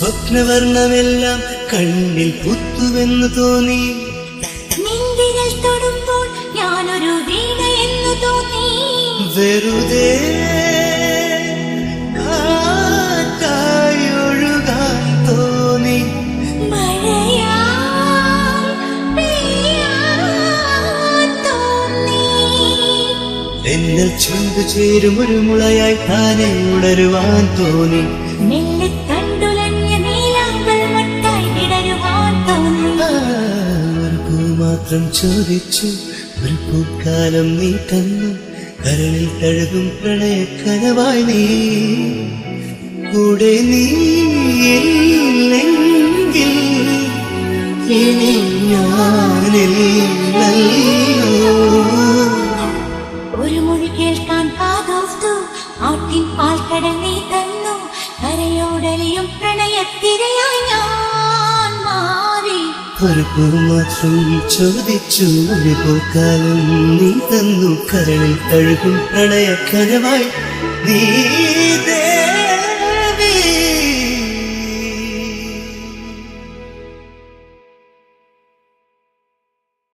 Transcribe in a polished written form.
സ്വപ്നവർണ്ണമെല്ലാം കണ്ണിൽ പുത്തുവെന്ന് തോന്നി. നിന്തിരൽ തൊടുമ്പോൾ ഞാനൊരു വീണ എന്ന് തോന്നി. വെറുതെ ഒഴുകാൻ തോന്നി. എന്നിൽ ചുണ്ടു ചേരും ഒരു മുളയായി താനെ ഉണരുവാൻ തോന്നി. മെല്ലെ കണ്ടുലഞ്ഞ നീലാമ്പൽ മൊട്ടായി വിടരുവാൻ തോന്നി. ഒരു പൂ മാത്രം ചോദിച്ചു, ഒരു പൂക്കാലം നീ തന്നു. കരളിൽ തഴുകും പ്രണയക്കനവായി നീ. കൂടെ നീയില്ലെങ്കിൽ ഇനി ഞാനില്ലല്ലോ. ഒരു മൊഴി കേൾക്കാൻ കാതോർത്തു, ആട്ടിൻ പാൽക്കടൽ നീ തന്നു. കരയോടലിയും പ്രണയത്തിരയായി ഞാൻ മാറി. ഒരു പൂ മാത്രം ചോദിച്ചു, ഒരു പൂക്കാലം നീ തന്നു. കരളിൽ തഴുകും പ്രണയക്കനവായി നീ.